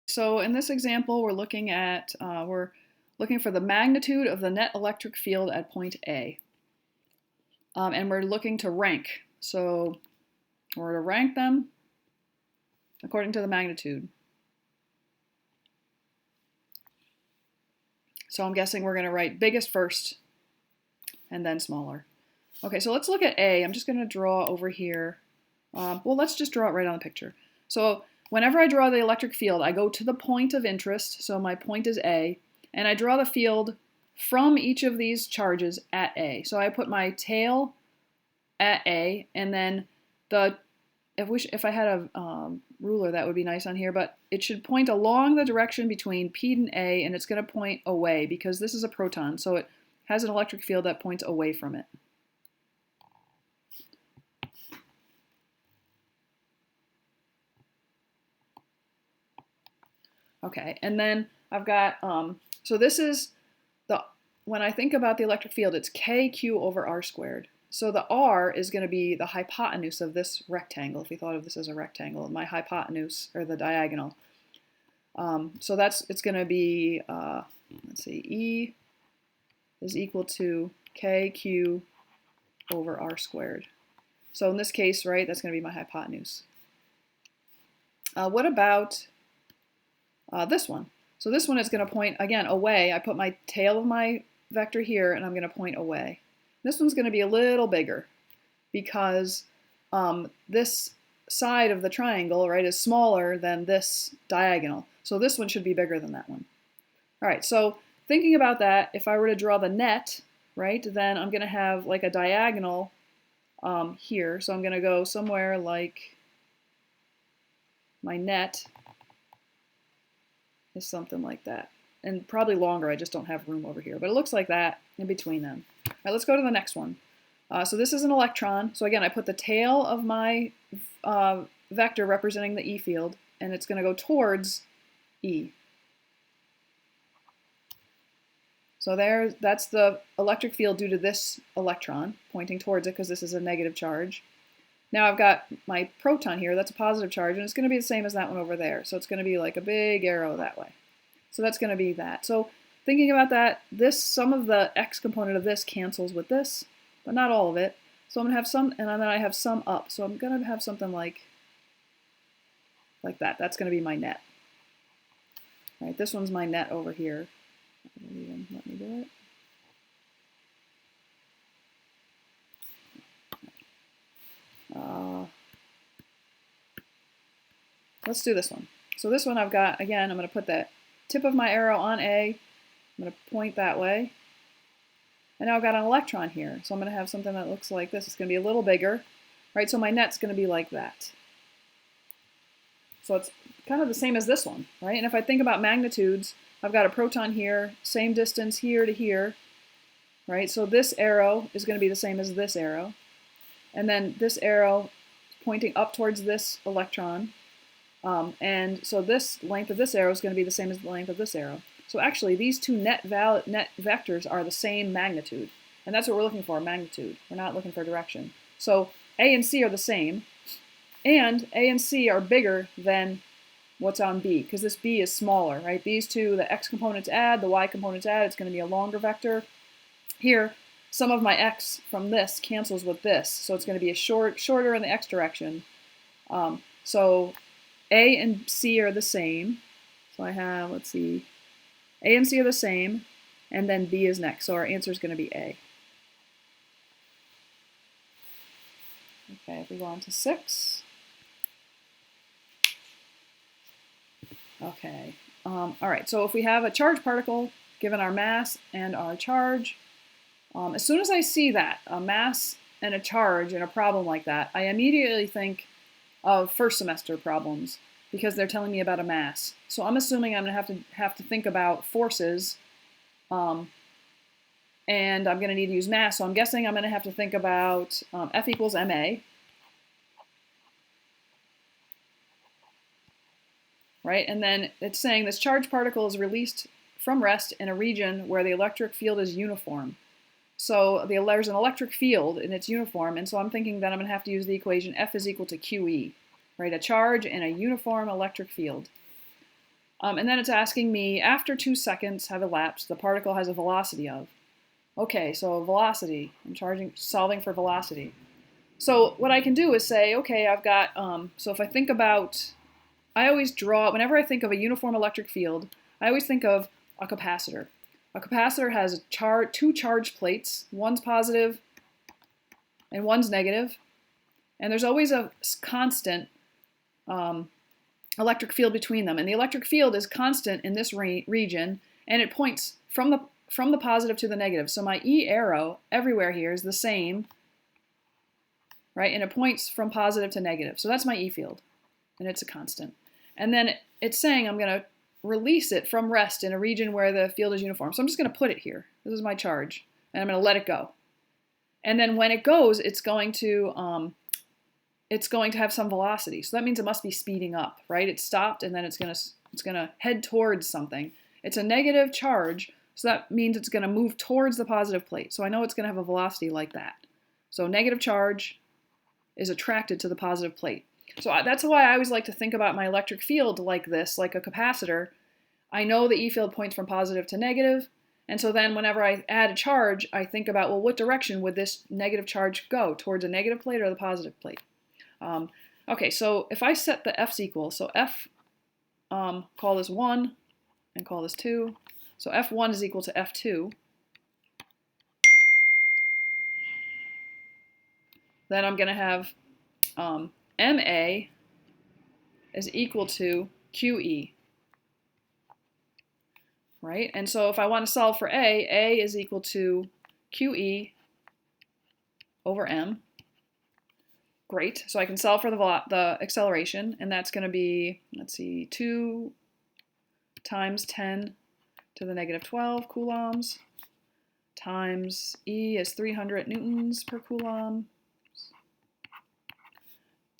So in this example, we're looking for the magnitude of the net electric field at point A, and we're looking to rank. So we're to rank them according to the magnitude. So I'm guessing we're going to write biggest first, and then smaller. Okay, so let's look at A. I'm just going to draw over here. Well, let's just draw it right on the picture. So whenever I draw the electric field, I go to the point of interest, so my point is A, and I draw the field from each of these charges at A. So I put my tail at A, and then if I had a ruler, that would be nice on here, but it should point along the direction between P and A, and it's going to point away because this is a proton, so it has an electric field that points away from it. Okay, and then I've got, so this is when I think about the electric field, it's KQ over R squared. So the R is going to be the hypotenuse of this rectangle, if we thought of this as a rectangle, my hypotenuse, or the diagonal. So it's going to be, let's see, E is equal to KQ over R squared. So in this case, right, that's going to be my hypotenuse. What about this one? So this one is going to point, again, away. I put my tail of my vector here, and I'm going to point away. This one's going to be a little bigger because this side of the triangle, right, is smaller than this diagonal. So this one should be bigger than that one. All right, so thinking about that, if I were to draw the net, right, then I'm going to have like a diagonal here. So I'm going to go somewhere like my net is something like that. And probably longer, I just don't have room over here. But it looks like that in between them. All right, let's go to the next one. So this is an electron. So again, I put the tail of my vector representing the E field, and it's going to go towards E. So that's the electric field due to this electron pointing towards it because this is a negative charge. Now I've got my proton here, that's a positive charge, and it's going to be the same as that one over there. So it's going to be like a big arrow that way. So that's going to be that. So thinking about that, some of the x component of this cancels with this, but not all of it. So I'm going to have some, and then I have some up. So I'm going to have something like that. That's going to be my net. All right, this one's my net over here. Even let me do it. Let's do this one. So this one I've got, again, I'm going to put that tip of my arrow on A. I'm going to point that way. And now I've got an electron here. So I'm going to have something that looks like this. It's going to be a little bigger, right? So my net's going to be like that. So it's kind of the same as this one, right? And if I think about magnitudes, I've got a proton here, same distance here to here, right? So this arrow is going to be the same as this arrow. And then this arrow pointing up towards this electron. And so this length of this arrow is going to be the same as the length of this arrow. So actually, these two net vectors are the same magnitude. And that's what we're looking for, magnitude. We're not looking for direction. So A and C are the same. And A and C are bigger than what's on B, because this B is smaller, right? These two, the x components add, the y components add, it's going to be a longer vector. Here, some of my x from this cancels with this, so it's going to be a shorter in the x direction. So A and C are the same. So I have, let's see, A and C are the same, and then B is next. So our answer is going to be A. Okay, if we go on to 6. Okay, all right, so if we have a charged particle, given our mass and our charge, as soon as I see that, a mass and a charge in a problem like that, I immediately think of first semester problems because they're telling me about a mass. So I'm assuming I'm going to have to think about forces, and I'm going to need to use mass. So I'm guessing I'm going to have to think about F equals ma. Right, and then it's saying this charged particle is released from rest in a region where the electric field is uniform. So there's an electric field and it's uniform, and so I'm thinking that I'm going to have to use the equation F is equal to QE, right? A charge in a uniform electric field. And then it's asking me, after 2 seconds have elapsed, the particle has a velocity of. Okay, so velocity, I'm solving for velocity. So what I can do is say, okay, I've got, so if I think about, I always draw, whenever I think of a uniform electric field, I always think of a capacitor. A capacitor has two charged plates, one's positive and one's negative, and there's always a constant electric field between them. And the electric field is constant in this region, and it points from the positive to the negative. So my E arrow everywhere here is the same, right? And it points from positive to negative. So that's my E field, and it's a constant. And then it's saying I'm going to release it from rest in a region where the field is uniform. So I'm just going to put it here. This is my charge, and I'm going to let it go. And then when it goes, it's going to have some velocity. So that means it must be speeding up, right? It stopped, and then it's going to head towards something. It's a negative charge, so that means it's going to move towards the positive plate. So I know it's going to have a velocity like that. So negative charge is attracted to the positive plate. So that's why I always like to think about my electric field like this, like a capacitor. I know the E field points from positive to negative, and so then whenever I add a charge, I think about, well, what direction would this negative charge go? Towards a negative plate or the positive plate? Okay, so if I set the F's equal, so F, call this 1 and call this 2. So F1 is equal to F2. Then I'm going to have MA is equal to QE, right? And so if I want to solve for A is equal to QE over M. Great, so I can solve for the acceleration, and that's going to be, let's see, 2 times 10 to the negative 12 coulombs times E is 300 newtons per coulomb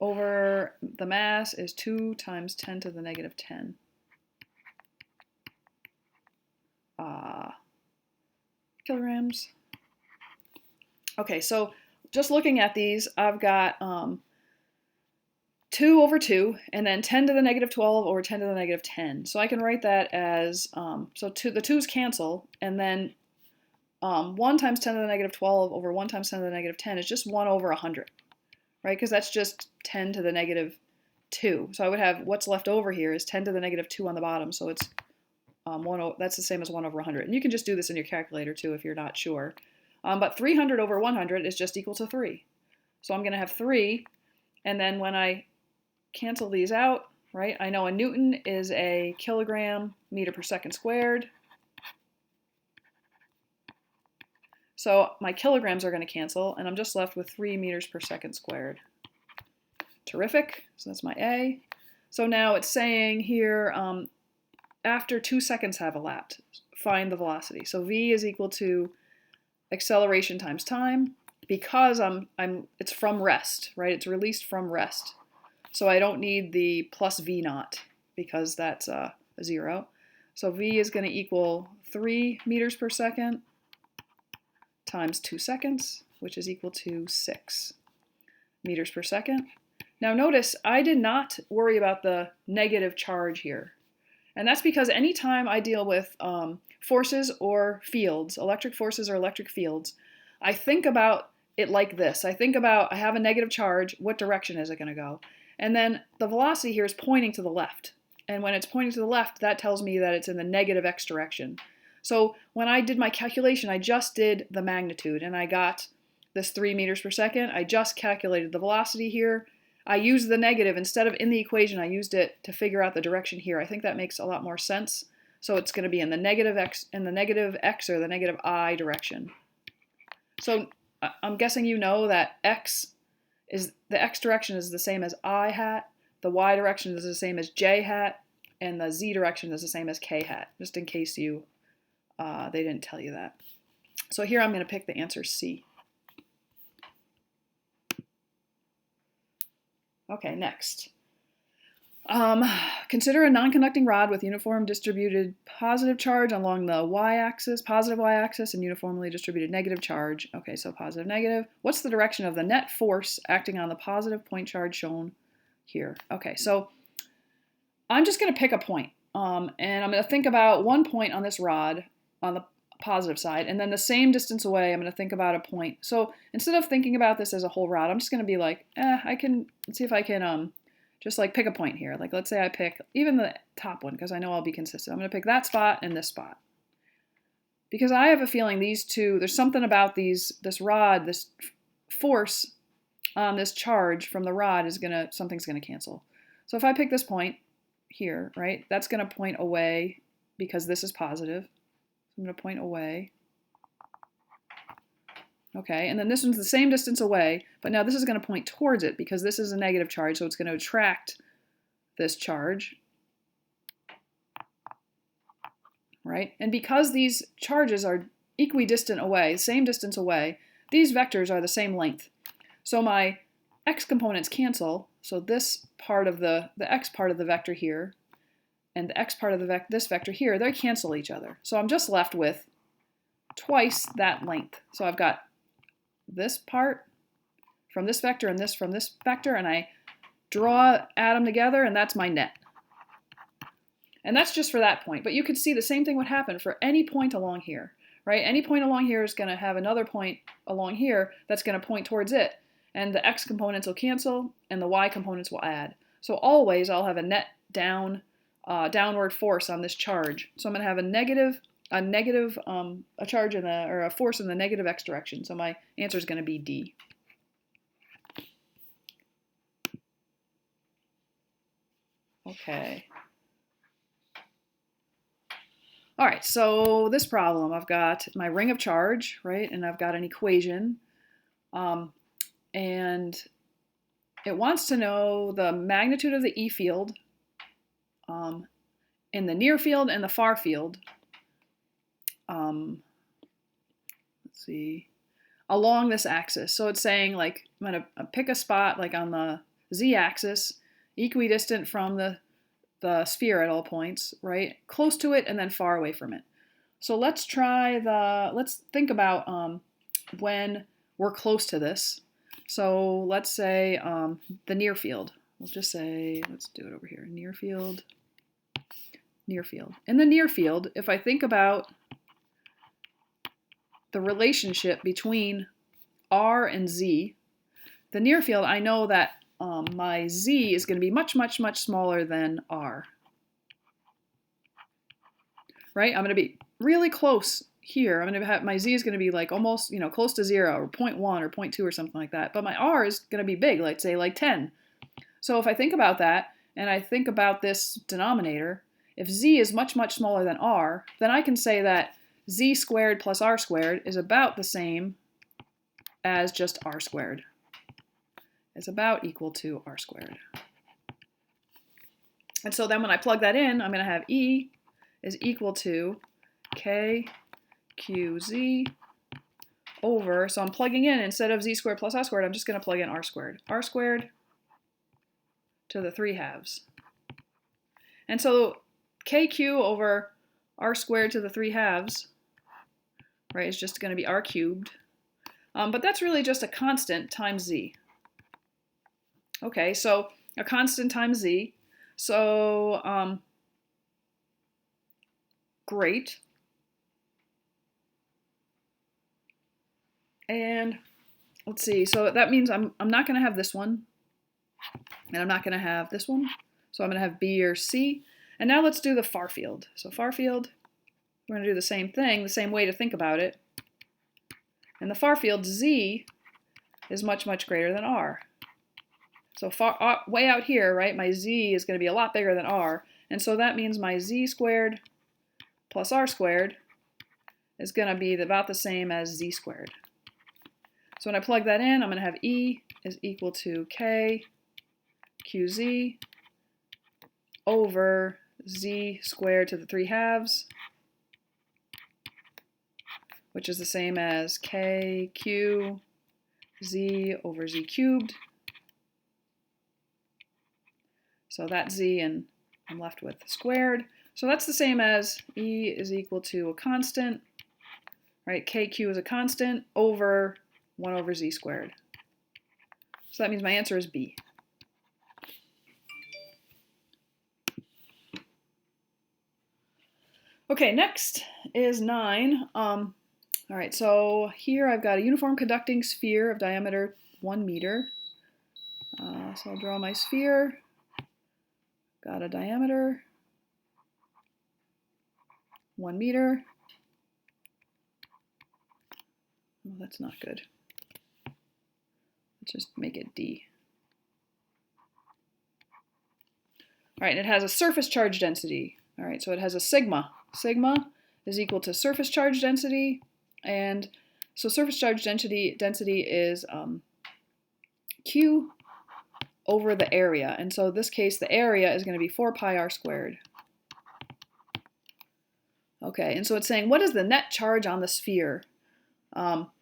over the mass is 2 times 10 to the negative 10 kilograms. Okay, so just looking at these, I've got 2 over 2, and then 10 to the negative 12 over 10 to the negative 10. So I can write that as, the 2's cancel, and then 1 times 10 to the negative 12 over 1 times 10 to the negative 10 is just 1 over 100, right? Because that's just 10 to the negative 2. So I would have, what's left over here is 10 to the negative 2 on the bottom, so it's that's the same as 1 over 100. And you can just do this in your calculator too if you're not sure. But 300 over 100 is just equal to 3. So I'm going to have 3, and then when I cancel these out, right, I know a Newton is a kilogram meter per second squared. So my kilograms are going to cancel, and I'm just left with 3 meters per second squared. Terrific. So that's my A. So now it's saying here, after 2 seconds have elapsed, find the velocity. So V is equal to acceleration times time, because it's from rest, right? It's released from rest. So I don't need the plus V naught because that's a 0. So V is going to equal 3 meters per second times 2 seconds, which is equal to 6 meters per second. Now notice I did not worry about the negative charge here. And that's because anytime I deal with forces or fields, electric forces or electric fields, I think about it like this. I think about, I have a negative charge, what direction is it going to go? And then the velocity here is pointing to the left. And when it's pointing to the left, that tells me that it's in the negative x direction. So when I did my calculation, I just did the magnitude, and I got this 3 meters per second. I just calculated the velocity here. I used the negative. Instead of in the equation, I used it to figure out the direction here. I think that makes a lot more sense. So it's going to be in the negative x or the negative I direction. So I'm guessing you know that the x direction is the same as I hat, the y direction is the same as j hat, and the z direction is the same as k hat, just in case they didn't tell you that. So here I'm going to pick the answer C. Okay, next. Consider a non-conducting rod with uniform distributed positive charge along the y-axis, positive y-axis, and uniformly distributed negative charge. Okay, so positive, negative. What's the direction of the net force acting on the positive point charge shown here? Okay, so I'm just going to pick a point. And I'm going to think about one point on this rod on the positive side, and then the same distance away, I'm going to think about a point. So instead of thinking about this as a whole rod, I'm just going to be like, let's see if I can just like pick a point here. Like let's say I pick even the top one because I know I'll be consistent. I'm going to pick that spot and this spot. Because I have a feeling these two, there's something about this rod, this force on this charge from the rod something's going to cancel. So if I pick this point here, right, that's going to point away because this is positive. I'm going to point away. Okay, and then this one's the same distance away, but now this is going to point towards it because this is a negative charge, so it's going to attract this charge. Right? And because these charges are equidistant away, same distance away, these vectors are the same length. So my x components cancel, so this part of the x part of the vector here and the x part of this vector here, they cancel each other. So I'm just left with twice that length. So I've got this part from this vector and this from this vector, and I add them together, and that's my net. And that's just for that point. But you could see the same thing would happen for any point along here, right? Any point along here is going to have another point along here that's going to point towards it. And the x components will cancel, and the y components will add. So always I'll have a net downward force on this charge. So I'm going to have a charge or a force in the negative x direction. So my answer is going to be D. Okay. All right, so this problem, I've got my ring of charge, right? And I've got an equation. And it wants to know the magnitude of the E field in the near field and the far field. Let's see, along this axis. So it's saying like, I'm gonna pick a spot like on the z-axis, equidistant from the sphere at all points, right? Close to it and then far away from it. So let's think about when we're close to this. So let's say the near field. We'll just say, let's do it over here, near field. In the near field, if I think about the relationship between R and Z, the near field, I know that my Z is going to be much, much, much smaller than R. Right? I'm going to be really close here. I'm going to have, my Z is going to be like almost, close to 0 or 0.1 or 0.2 or something like that. But my R is going to be big, let's say like 10. So if I think about that and I think about this denominator, if Z is much, much smaller than R, then I can say that Z squared plus R squared is about the same as just R squared. Is about equal to R squared. And so then when I plug that in, I'm going to have E is equal to KQZ over, so I'm plugging in, instead of Z squared plus R squared, I'm just going to plug in R squared. R squared to the 3/2. And so KQ over R squared to the 3/2, right, is just going to be R cubed. But that's really just a constant times Z. Okay, so a constant times Z. So great. And let's see, so that means I'm not going to have this one, and I'm not going to have this one. So I'm going to have B or C. And now let's do the far field. So far field, we're going to do the same thing, the same way to think about it. In the far field, Z is much, much greater than R. So far, way out here, right, my Z is going to be a lot bigger than R. And so that means my Z squared plus R squared is going to be about the same as Z squared. So when I plug that in, I'm going to have E is equal to K QZ over Z squared to the 3/2, which is the same as KQ Z over Z cubed. So that's Z, and I'm left with squared. So that's the same as E is equal to a constant, right? KQ is a constant over 1 over Z squared. So that means my answer is B. Okay, next is 9. All right, so here I've got a uniform conducting sphere of diameter 1 meter. So I'll draw my sphere. Got a diameter 1 meter. Oh, that's not good. Let's just make it D. All right, it has a surface charge density. All right, so it has a sigma. Sigma is equal to surface charge density, and so surface charge density is Q over the area, and so in this case the area is going to be 4 pi r squared. Okay, and so it's saying what is the net charge on the sphere? All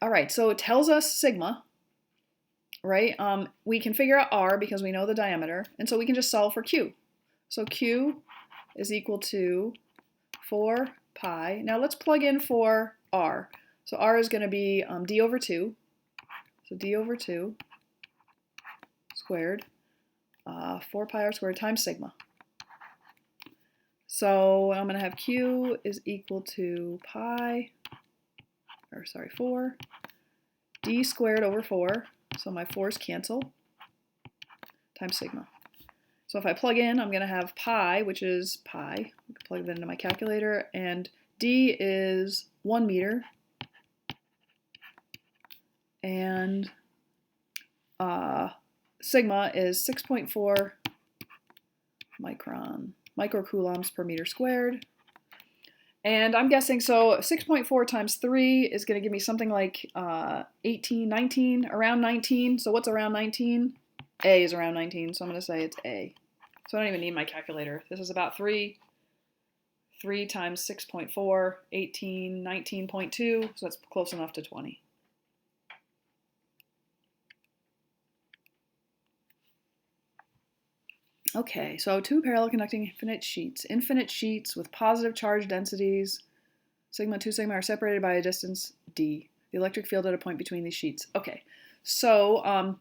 right, so it tells us sigma, right? We can figure out r because we know the diameter, and so we can just solve for Q. So Q is equal to 4 pi. Now let's plug in for r. So r is going to be d over 2. So d over 2 squared, 4 pi r squared times sigma. So I'm going to have Q is equal to 4 d squared over 4, so my 4's cancel, times sigma. So if I plug in, I'm going to have pi, which is pi. I can plug that into my calculator, and d is 1 meter, and sigma is 6.4 microcoulombs per meter squared. And I'm guessing, so 6.4 times 3 is going to give me something like 18, 19, around 19. So what's around 19? A is around 19, so I'm going to say it's A. So I don't even need my calculator. This is about 3. 3 times 6.4, 18, 19.2, so that's close enough to 20. Okay, so 2 parallel conducting infinite sheets with positive charge densities, sigma 2 sigma, are separated by a distance d. The electric field at a point between these sheets. Okay, so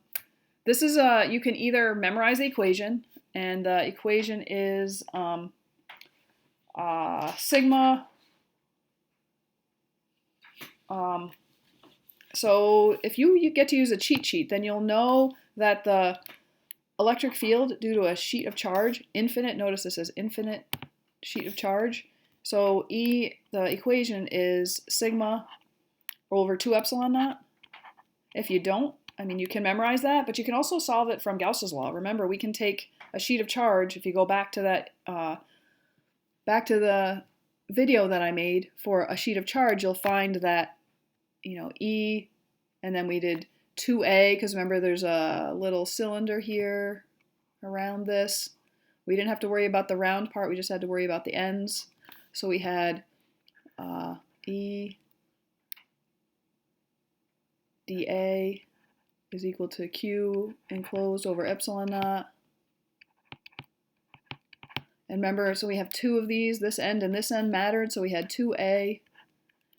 this is you can either memorize the equation, and the equation is sigma. So if you get to use a cheat sheet, then you'll know that the electric field due to a sheet of charge, infinite, notice this is infinite sheet of charge. So the equation is sigma over 2 epsilon naught. If you don't, I mean, you can memorize that, but you can also solve it from Gauss's law. Remember, we can take a sheet of charge. If you go back to that, back to the video that I made for a sheet of charge, you'll find that, E, and then we did 2A, because remember there's a little cylinder here around this. We didn't have to worry about the round part, we just had to worry about the ends. So we had E dA is equal to Q enclosed over epsilon naught. And remember, so we have 2 of these, this end and this end mattered, so we had 2A,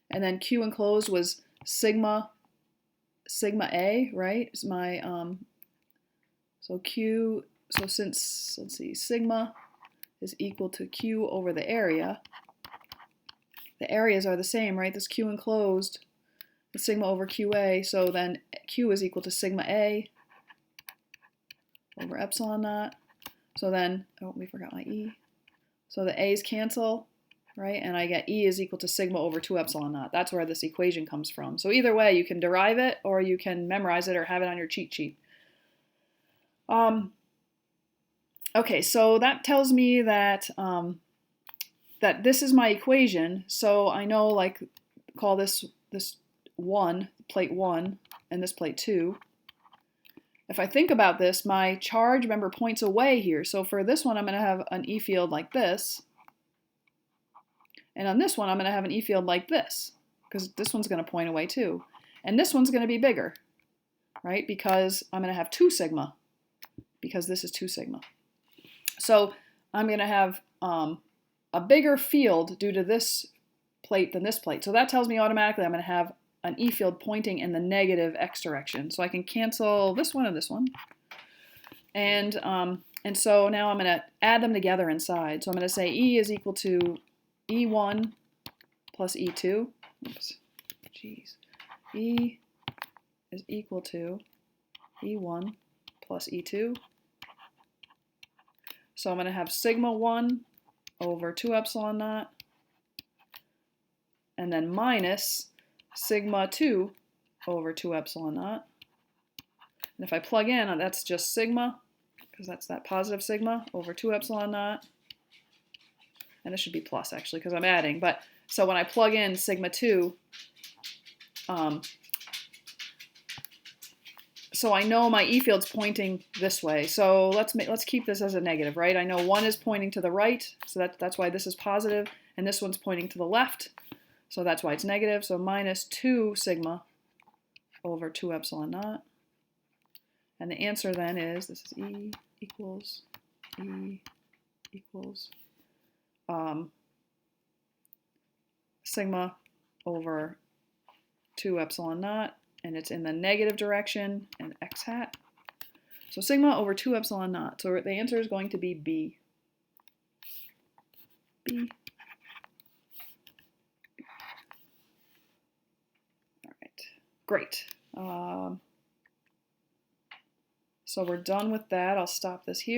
and then Q enclosed was sigma A, right? It's my so Q, so since, let's see, sigma is equal to Q over the area areas are the same, right? This Q enclosed is sigma over QA, so then Q is equal to sigma A over epsilon naught. So then, oh, we forgot my E. So the A's cancel, right? And I get E is equal to sigma over 2 epsilon naught. That's where this equation comes from. So either way, you can derive it, or you can memorize it, or have it on your cheat sheet. Okay, so that tells me that that this is my equation. So I know, like, call this 1, plate 1, and this plate 2. If I think about this, my charge, remember, points away here. So for this one, I'm going to have an E field like this. And on this one, I'm going to have an E field like this, because this one's going to point away too. And this one's going to be bigger, right? Because I'm going to have 2 sigma, because this is 2 sigma. So I'm going to have a bigger field due to this plate than this plate. So that tells me automatically I'm going to have an E field pointing in the negative x direction. So I can cancel this one and this one. And And so now I'm going to add them together inside. So I'm going to say E is equal to E1 plus E2. Oops, jeez. E is equal to E1 plus E2. So I'm going to have sigma 1 over 2 epsilon naught, and then minus sigma 2 over 2 epsilon naught. And if I plug in, that's just sigma, because that's that positive sigma over 2 epsilon naught. And this should be plus, actually, because I'm adding. But so when I plug in sigma 2, so I know my E field's pointing this way. So let's keep this as a negative, right? I know 1 is pointing to the right, so that's why this is positive, and this one's pointing to the left, so that's why it's negative. So minus 2 sigma over 2 epsilon naught. And the answer then is, this is E equals sigma over 2 epsilon naught, and it's in the negative direction, and x hat. So sigma over 2 epsilon naught. So the answer is going to be B. B. All right, great. So we're done with that. I'll stop this here.